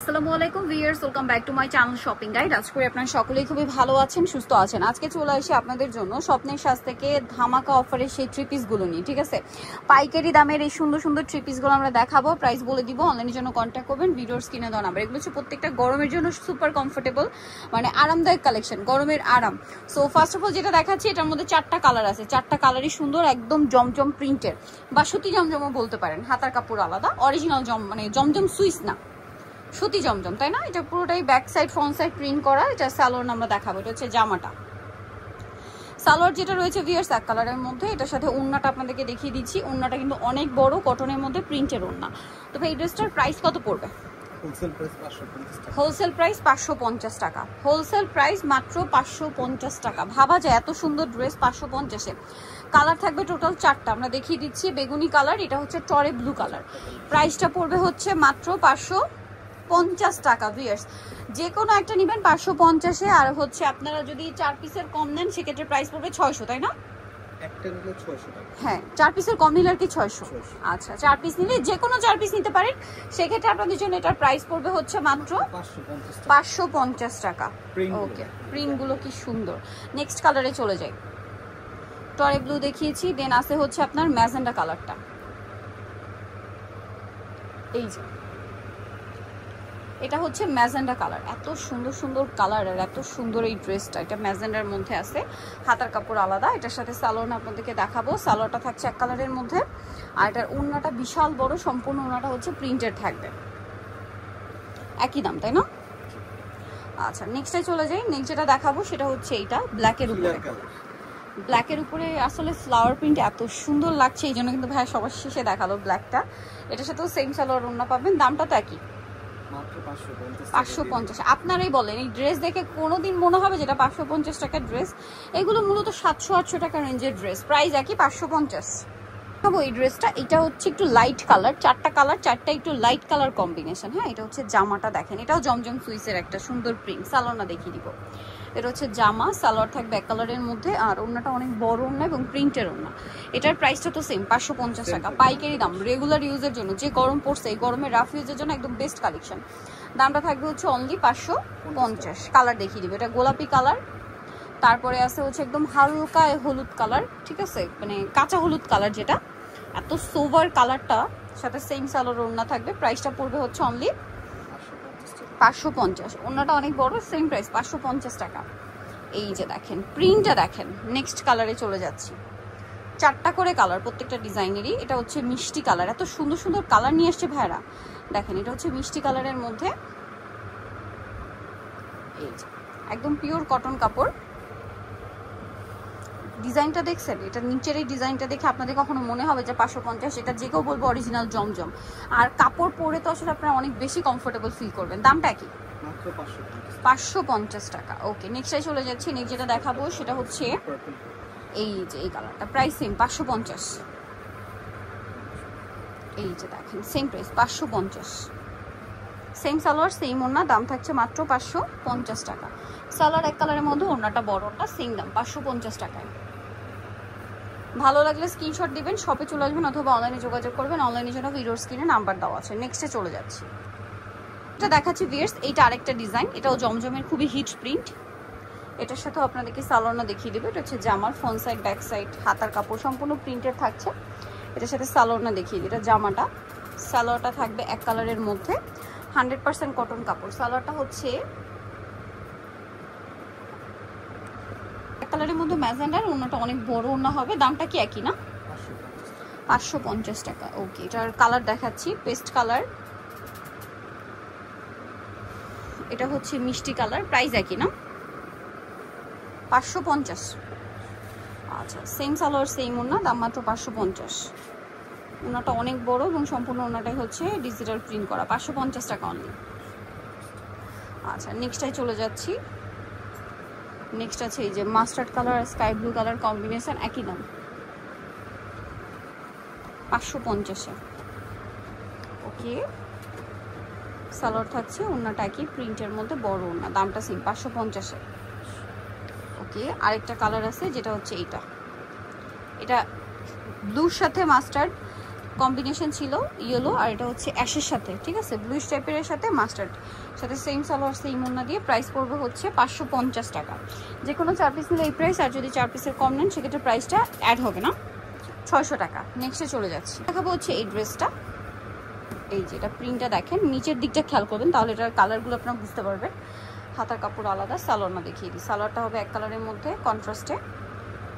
আসসালামু আলাইকুম viewers, welcome back to my channel shopping guide. আজ করে আপনারা সকলেই খুবই ভালো আছেন, সুস্থ আছেন। আজকে চলে আসি আপনাদের জন্য স্বপ্নের সাজ থেকে ধামাকা অফারের সেই থ্রি পিসগুলো নিয়ে, ঠিক আছে? পাইকারি দামের এই সুন্দর সুন্দর থ্রি পিসগুলো আমরা দেখাবো, প্রাইস বলে দিব। অনলাইনের জন্য কন্ট্যাক্ট করবেন, ভিডিওর স্ক্রিনে দেওয়া নাম্বার। এগুলো হচ্ছে প্রত্যেকটা গরমের জন্য সুপার কমফোর্টেবল, মানে আরামদায়ক কালেকশন, গরমের আরাম। সো ফার্স্ট অফ অল যেটা দেখাচ্ছি, এটার মধ্যে চারটা কালার আছে, চারটা কালারই সুন্দর, একদম জমজম প্রিন্টের বা সুতি জমজমও বলতে পারেন। হাতার কাপড় আলাদা, অরিজিনাল মানে জমজম সুইস না, সুতি জমজম, তাই না? এটা পুরোটাই back side front side print করা। এটা সালোয়ার আমরা দেখাবো, এটা হচ্ছে জামাটা। সালোয়ার যেটা রয়েছে ভিউয়ার্স এক কালারের মধ্যে, এটার সাথে ওড়নাটা আপনাদেরকে দেখিয়ে দিচ্ছি। ওড়নাটা কিন্তু অনেক বড়, কটনের মধ্যে প্রিন্টের ওড়না। তবে এই ড্রেসটার প্রাইস কত পড়বে? হোলসেল প্রাইস 550 টাকা। হোলসেল প্রাইস মাত্র 550 টাকা। ভাবা যায় এত সুন্দর ড্রেস 550-এ। কালার থাকবে টোটাল চারটা, আমরা দেখিয়ে দিচ্ছি। বেগুনি কালার, এটা হচ্ছে টরে ব্লু কালার। প্রাইসটা পড়বে হচ্ছে মাত্র 550 টাকা ভিউয়ার্স। যে কোনো একটা নেবেন 550-এ। আর হচ্ছে আপনারা যদি 4 পিসের কম নেন সেক্ষেত্রে প্রাইস পড়বে 600, তাই না? একটা নিলে 600 টাকা। হ্যাঁ, 4 পিসের কম নিলে আর কি 600। আচ্ছা, 4 পিস নিলে যে কোনো 4 পিস নিতে পারেন, সেক্ষেত্রে আপনাদের জন্য এটার প্রাইস পড়বে হচ্ছে মাত্র 550 টাকা। ওকে, প্রিন্টগুলো কি সুন্দর। নেক্সট কালারে চলে যাই। টরে ব্লু দেখিয়েছি, দেন আছে হচ্ছে আপনার ম্যাজেন্ডা কালারটা। এই যে এটা হচ্ছে ম্যাজেন্ডা কালার। এত সুন্দর সুন্দর কালার আর এত সুন্দর এই ড্রেসটা। এটা ম্যাজেন্ডার মধ্যে আছে, হাতার কাপড় আলাদা। এটার সাথে সালোয়ার আপনাদেরকে দেখাবো। সালোয়ারটা থাকছে এক কালারের মধ্যে, আর এটার ওড়নাটা বিশাল বড়, সম্পূর্ণ ওড়নাটা হচ্ছে প্রিন্টেড থাকবে। একই দাম, তাই না? আচ্ছা, নেক্সটে চলে যাই। নেক্সট যেটা দেখাবো সেটা হচ্ছে এইটা ব্ল্যাকের উপরে। ব্ল্যাকের উপরে আসলে ফ্লাওয়ার প্রিন্ট এত সুন্দর লাগছে, এই জন্য কিন্তু ভাইয়া সবার শেষে দেখালো ব্ল্যাকটা। এটার সাথেও সেম সালোয়ার ওড়না পাবেন। দামটা তো একই, 550। আপনারাই বলেন, এই ড্রেস দেখে কোনোদিন মনে হবে যেটা 550 টাকার ড্রেস? এগুলো মূলত 700-800 টাকা রেঞ্জের ড্রেস, প্রাইস একই 550। এই ড্রেসটা, এটা হচ্ছে একটু লাইট কালার, চারটা কালার, চারটা একটু লাইট কালার কম্বিনেশন। হ্যাঁ, এটা হচ্ছে জামাটা, দেখেন এটাও জমজম সুইসের একটা সুন্দর প্রিন্ট। সালোয়ারটা দেখিয়ে দিব। এটা হচ্ছে জামা, সালোয়ার থাকবে এক কালারের মধ্যে, আর ওড়নাটা অনেক বড় ওড়না এবং প্রিন্টের ওড়না। এটার প্রাইসটা তো সেম 550 টাকা, পাইকারি দাম। রেগুলার ইউজের জন্য, যে গরম পড়ছে এই গরমে রাফ ইউজের জন্য একদম বেস্ট কালেকশন। দামটা থাকবে হচ্ছে অনলি 550। কালার দেখিয়ে দিব। এটা গোলাপি কালার, তারপরে আছে হচ্ছে একদম হালকা হলুদ কালার, ঠিক আছে, মানে কাঁচা হলুদ কালার, যেটা এত সোভার কালারটা। সাথে সেম সালোয়ার ওড়না থাকবে। প্রাইসটা পড়বে হচ্ছে অনলি 550। ওড়নাটা অনেক বড়, সেম প্রাইস 550 টাকা। এই যে দেখেন প্রিন্টটা দেখেন। নেক্সট কালারে চলে যাচ্ছি। চারটা করে কালার প্রত্যেকটা ডিজাইনেরই। এটা হচ্ছে মিষ্টি কালার, এত সুন্দর সুন্দর কালার নিয়ে আসছে ভাইরা। দেখেন এটা হচ্ছে মিষ্টি কালারের মধ্যে। এই যে একদম পিওর কটন কাপড়। ডিজাইনটা দেখছেন? এটা নিচের এই ডিজাইনটা দেখে আপনাদের কখনো মনে হবে যে 550? এটা যে কেউ বলবো অরিজিনাল জমজম। আর কাপড় পরে তো আসলে আপনারা অনেক বেশি কমফোর্টেবল ফিল করবেন। দামটা কি? 550 টাকা। ওকে, নেক্সটে চলে যাচ্ছি। নেক্সট যেটা দেখাবো সেটা হচ্ছে এই যে এই কালারটা। Price same 550। এই যে দেখেন same price 550। Same salwar same ওড়না, দাম থাকছে মাত্র 550 টাকা। সালোয়ার এক কালারের মধ্যে, ওড়নাটা বড়টা, সেম দাম 550 টাকায়। ভালো লাগলে স্ক্রিনশট দিবেন, শপে চলে আসবেন অথবা অনলাইনে যোগাযোগ করবেন। অনলাইনের জন্য ভিডিওর স্ক্রিনে নাম্বার দেওয়া আছে। নেক্সটে চলে যাচ্ছি। এটা দেখাচ্ছি ভিউয়ার্স, এইটা আরেকটা ডিজাইন। এটাও জমজমের খুবই হিট প্রিন্ট। এটার সাথেও আপনাদেরকে সালোয়ারটা দেখিয়ে দেবে। এটা হচ্ছে জামার ফ্রন্ট সাইড ব্যাক সাইড, হাতার কাপড় সম্পূর্ণ প্রিন্টের থাকছে। এটার সাথে সালোয়ারটা দেখিয়ে দিই। এটা জামাটা, সালোয়ারটা থাকবে এক কালারের মধ্যে, 100% কটন কাপড়। সালোয়ারটা হচ্ছে এক কালারের মধ্যে ম্যাজেন্ডার, ওড়নাটা অনেক বড় ওড়না হবে। দামটা কি একই না? 550 টাকা। ওকে, এটার কালার দেখাচ্ছি, পেস্ট কালার। এটা হচ্ছে মিষ্টি কালার, প্রাইস একই না? 550। আচ্ছা, সেম সালোয়ার সেম ওড়না, দাম মাত্র 550। ওড়নাটা অনেক বড় এবং সম্পূর্ণ ওড়নাটাই হচ্ছে ডিজিটাল প্রিন্ট করা। 550 টাকা অনলি। আচ্ছা, নেক্সটটাই চলে যাচ্ছি। নেক্সট আছে এই যে mustard colour sky blue colour combination, একই দাম 550-এ। ওকে, সালোয়ার থাকছে, ওড়নাটা একই প্রিন্টের মধ্যে বড় ওড়না, দামটা সেম 550-এ। ওকে, আরেকটা কালার আছে যেটা হচ্ছে এইটা। এটা ব্লুর সাথে মাস্টার্ড কম্বিনেশন ছিল ইয়েলো, আর এটা হচ্ছে অ্যাশের সাথে, ঠিক আছে, ব্লুইশ টাইপের সাথে মাস্টার্ড সাথে সেম সালোয়ার সেম ওড়না দিয়ে। প্রাইস পড়বে হচ্ছে 550 টাকা। যে কোনো 4 পিস নিলে এই প্রাইস, আর যদি 4 পিসের কম নেন সেক্ষেত্রে প্রাইসটা অ্যাড হবে না, 600 টাকা। নেক্সটে চলে যাচ্ছি, দেখাবো হচ্ছে এই ড্রেসটা। এই যে এটা প্রিন্টটা দেখেন, নিচের দিকটা খেয়াল করবেন তাহলে এটার কালারগুলো আপনারা বুঝতে পারবেন। হাতার কাপড় আলাদা, সালোয়ার দেখিয়ে দিই। সালোয়ারটা হবে এক কালারের মধ্যে কন্ট্রাস্টে,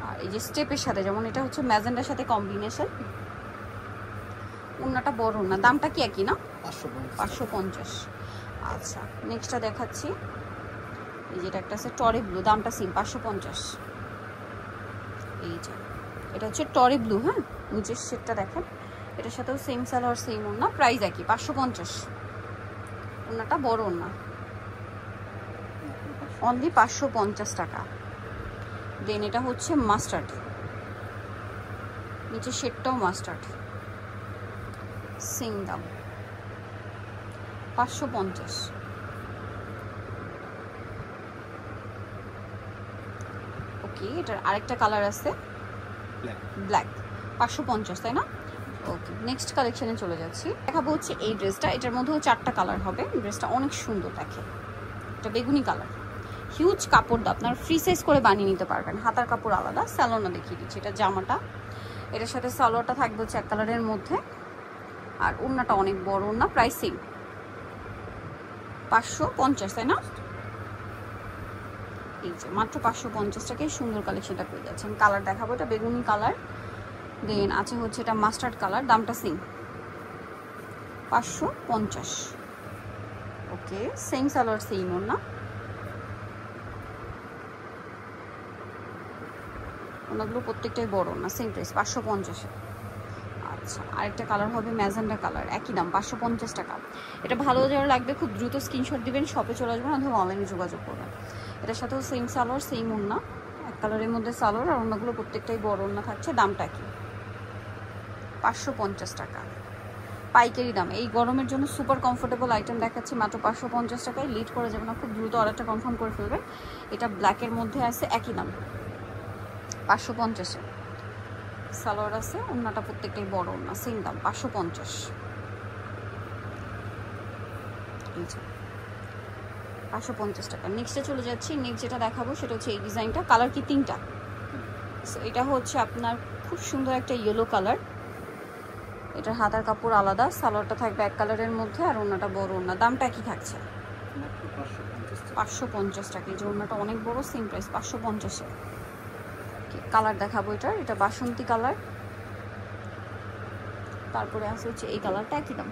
আর এই যে স্টেপের সাথে, যেমন এটা হচ্ছে ম্যাজেন্ডার সাথে কম্বিনেশন। ওড়নাটা বড় ওড়না, দামটা কি একই না? 550। আচ্ছা, নেক্সটটা দেখাচ্ছি। এই যেটা একটা আছে টরে ব্লু, দামটা সেম 550। এই যে এটা হচ্ছে টরে ব্লু, হ্যাঁ, নিচের শেডটা দেখেন, এটার সাথেও সেম সালোয়ার সেম ওড়না, প্রাইস একই 550। ওড়নাটা বড় ওড়না, অনলি 550 টাকা। দেন এটা হচ্ছে মাস্টার্ড, নিচের শেডটাও মাস্টার্ড, সেম দাম 550। ওকে, এটার আরেকটা কালার আছে ব্ল্যাক, 550, তাই না? ওকে, নেক্সট কালেকশনে চলে যাচ্ছি। দেখাবো হচ্ছে এই ড্রেসটা, এটার মধ্যেও 4টা কালার হবে। ড্রেসটা অনেক সুন্দর দেখে, এটা বেগুনি কালার, হিউজ কাপড়, আপনার ফ্রি সাইজ করে বানিয়ে নিতে পারবেন। হাতার কাপড় আলাদা, সালোয়ারটা দেখিয়ে দিচ্ছি। এটা জামাটা, এটার সাথে সালোয়ারটা থাকবে হচ্ছে এক কালারের মধ্যে, আর ওড়নাটা অনেক বড় ওড়না। প্রাইস সেম 550, তাই না? এই যে মাত্র 550 টাকায় সুন্দর কালেকশনটা পেয়ে যাচ্ছেন। কালার দেখাবো, এটা বেগুনি কালার, দেন আছে হচ্ছে এটা মাস্টার্ড কালার, দামটা সেম 550। ওকে, সেম সালোয়ার সেম ওড়না, ওনাগুলো প্রত্যেকটাই বড় না, সেম প্রাইস 550। আচ্ছা, আরেকটা কালার হবে ম্যাজেন্ডা কালার, একই দাম 550 টাকা। এটা ভালো যারা লাগবে খুব দ্রুত স্ক্রিনশট দিবেন, শপে চলে আসবেন অথবা অনলাইনে যোগাযোগ করবেন। এটার সাথেও সেম সালোয়ার সেম ওড়না, এক কালারের মধ্যে সালোয়ার, আর ওড়নাগুলো প্রত্যেকটাই বড় ওড়না থাকছে। দামটা কি? 550 টাকা পাইকারি দাম। এই গরমের জন্য সুপার কমফোর্টেবল আইটেম দেখাচ্ছি মাত্র 550 টাকায়। লিড করে যাবে না, খুব দ্রুত অর্ডারটা কনফার্ম করে ফেলবেন। এটা ব্ল্যাকের মধ্যে আছে, একই দাম 550-এ। সালোয়ার আছে, ওড়নাটা প্রত্যেকটাই বড় ওড়না, সেম দাম 550। 550 টাকা। নেক্সটে চলে যাচ্ছি। নেক্সট যেটা দেখাবো সেটা হচ্ছে এই ডিজাইনটা। কালার কি 3টা? এটা হচ্ছে আপনার খুব সুন্দর একটা ইয়েলো কালার, এটার হাতার কাপড় আলাদা, সালোয়ারটা থাকবে এক কালারের মধ্যে, আর ওড়নাটা বড় ওড়না। দামটা কি থাকছে? 550 টাকা। এই যে ওড়নাটা অনেক বড়, সেম প্রাইস 550-এ। কালার দেখাবো এটার, এটা বাসন্তী কালার, তারপরে আছে হচ্ছে এই কালারটা, একই দাম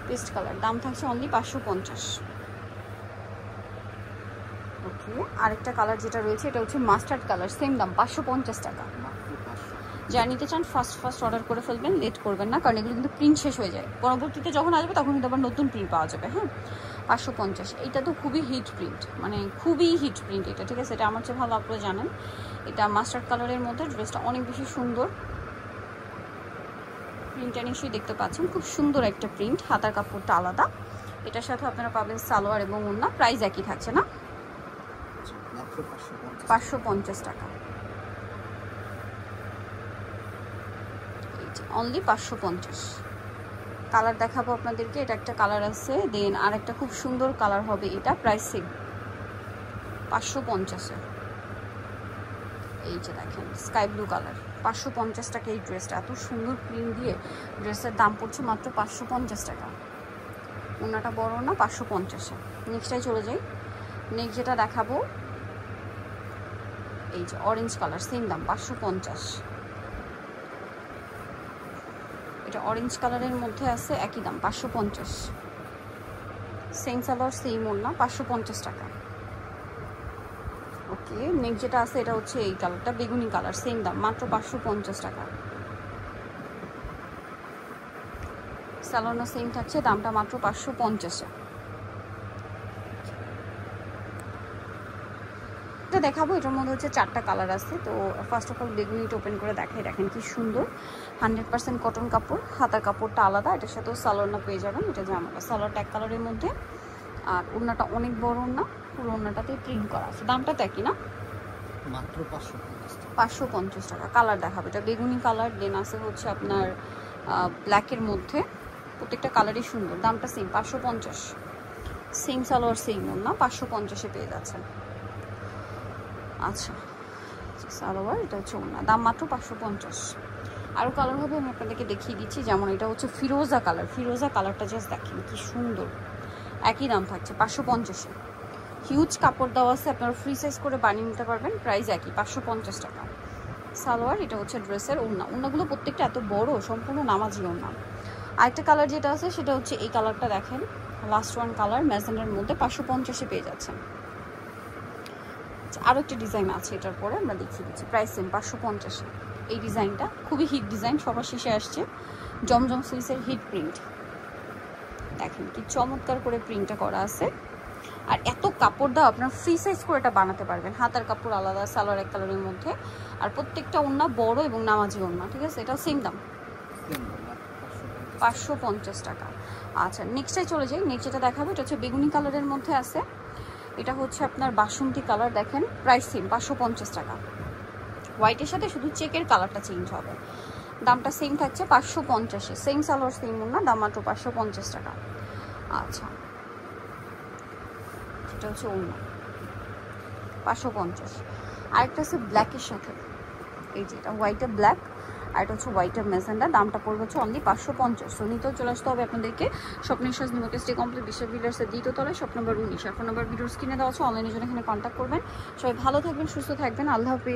পেস্ট কালার, দাম থাকছে অনলি 550। ওকে, আরেকটা কালার যেটা রয়েছে এটা হচ্ছে মাস্টার্ড কালার, সেম দাম 550 টাকা। যারা নিতে চান ফার্স্ট অর্ডার করে ফেলবেন, লেট করবেন না, কারণ এগুলো কিন্তু প্রিন্ট শেষ হয়ে যায়। পরবর্তীতে যখন আসবে তখন কিন্তু আবার নতুন প্রিন্ট পাওয়া যাবে। হ্যাঁ, 550। এটা তো খুবই হিট প্রিন্ট, মানে খুবই হিট প্রিন্ট এটা, ঠিক আছে? এটা আমার চেয়ে ভালো আপনারা জানেন। এটা মাস্টার্ড কালারের মধ্যে, ড্রেসটা অনেক বেশি সুন্দর। প্রিন্টটা নিশ্চয়ই দেখতে পাচ্ছেন, খুব সুন্দর একটা প্রিন্ট। হাতার কাপড়টা আলাদা, এটার সাথে আপনারা পাবেন সালোয়ার এবং ওড়না। প্রাইস একই থাকছে না? 550 টাকা, অনলি 550। কালার দেখাবো আপনাদেরকে, এটা একটা কালার আছে, দেন আর একটা খুব সুন্দর কালার হবে এটা। প্রাইস সেম 550-এ। এই যে দেখেন স্কাই ব্লু কালার, 550 টাকা। এই ড্রেসটা এত সুন্দর প্রিন্ট দিয়ে, ড্রেসের দাম পড়ছে মাত্র 550 টাকা। ওড়নাটা বড় না, 550-এ। নেক্সটটাই চলে যাই। নেক্সট যেটা দেখাবো এই যে অরেঞ্জ কালার, সেম দাম 550। এটা অরেঞ্জ কালারের মধ্যে আছে, একই দাম 550। সেম সালোয়ার সেম ওড়না, 550 টাকা। ওকে, নেক্সট যেটা আছে এটা হচ্ছে এই কালারটা, বেগুনি কালার, সেম দাম মাত্র 550 টাকা। সালোয়ারও সেম থাকছে, দামটা মাত্র 550-এ। এটা দেখাবো, এটার মধ্যে হচ্ছে 4টা কালার আছে। তো ফার্স্ট অফ অল বেগুনিটা ওপেন করে দেখাই, দেখেন কি সুন্দর, 100% কটন কাপড়। হাতার কাপড়টা আলাদা, এটার সাথেও সালোয়ারটা পেয়ে যাবেন। এটা জামাটা, সালোয়ারটা এক কালারের মধ্যে, আর ওড়নাটা অনেক বড় ওড়না, পুরো ওড়নাটাতে প্রিন্ট করা আছে। দামটা তো একই না? মাত্র 550 টাকা। 550 টাকা। কালার দেখাবে, এটা বেগুনি কালার, দেন আছে হচ্ছে আপনার ব্ল্যাকের মধ্যে, প্রত্যেকটা কালারই সুন্দর। দামটা সেম 550, সেম সালোয়ার সেম না, 550-এ পেয়ে যাচ্ছেন। আচ্ছা, সালোয়ার, এটা হচ্ছে ওড়না, দাম মাত্র 550। আরও কালার হবে, আমি আপনাদেরকে দেখিয়ে দিচ্ছি। যেমন এটা হচ্ছে ফিরোজা কালার, ফিরোজা কালারটা জাস্ট দেখেন কি সুন্দর। একই দাম থাকছে 550-এ। হিউজ কাপড় দেওয়া আছে, আপনারা ফ্রি সাইজ করে বানিয়ে নিতে পারবেন, প্রাইস একই 550 টাকা। সালোয়ার, এটা হচ্ছে ড্রেসের ওড়না। ওড়নাগুলো প্রত্যেকটা এত বড়, সম্পূর্ণ নামাজি ওড়না। আরেকটা কালার যেটা আছে সেটা হচ্ছে এই কালারটা দেখেন, লাস্ট ওয়ান কালার ম্যাজেন্ডার মধ্যে, 550-এ পেয়ে যাচ্ছেন। আরও একটা ডিজাইন আছে, এটার পরে আমরা দেখিয়ে দিচ্ছি, প্রাইস সেম 550-এ। এই ডিজাইনটা খুবই হিট ডিজাইন, সবার শেষে আসছে, জমজম সুইসের হিট প্রিন্ট। দেখেন কি চমৎকার করে প্রিন্টটা করা আছে। আর এত কাপড় দাও, আপনার ফ্রি সাইজ করে এটা বানাতে পারবেন। হাতার কাপড় আলাদা, সালোয়ার এক কালারের মধ্যে, আর প্রত্যেকটা ওড়না বড় এবং নামাজি ওড়না, ঠিক আছে? এটাও সেম দাম 550 টাকা। আচ্ছা, নেক্সটটাই চলে যাই। নেক্সট যেটা দেখাবো এটা হচ্ছে বেগুনি কালারের মধ্যে আছে, এটা হচ্ছে আপনার বাসন্তী কালার। দেখেন প্রাইস সেম 550 টাকা। হোয়াইটের সাথে শুধু চেকের কালারটা চেঞ্জ হবে, দামটা সেম থাকছে 550-এ। সেম সালোয়ার সেম ওড়না, দাম মাত্র 550 টাকা। আচ্ছা, এটা হচ্ছে ওড়না 550। আরেকটা আছে ব্ল্যাকের সাথে, এই যে এটা হোয়াইটে ব্ল্যাক, আর এটা হচ্ছে হোয়াইটে মেজেন্ডা, দামটা পড়বে হচ্ছে অনলি 550। সো নিতেও চলে আসতে হবে আপনাদেরকে স্বপ্নের সাজ নিমকে স্টে কমপ্লিট বিশ্ববিদ্যালয়ের দ্বিতীয় তলায়, শপ নম্বর 19। আর ফোন নাম্বার ভিডিওর স্ক্রিনে দেওয়া আছে, অনলাইনের জন্য এখানে কন্ট্যাক্ট করবেন। সবাই ভালো থাকবেন, সুস্থ থাকবেন, আল্লাহ হাফেজ।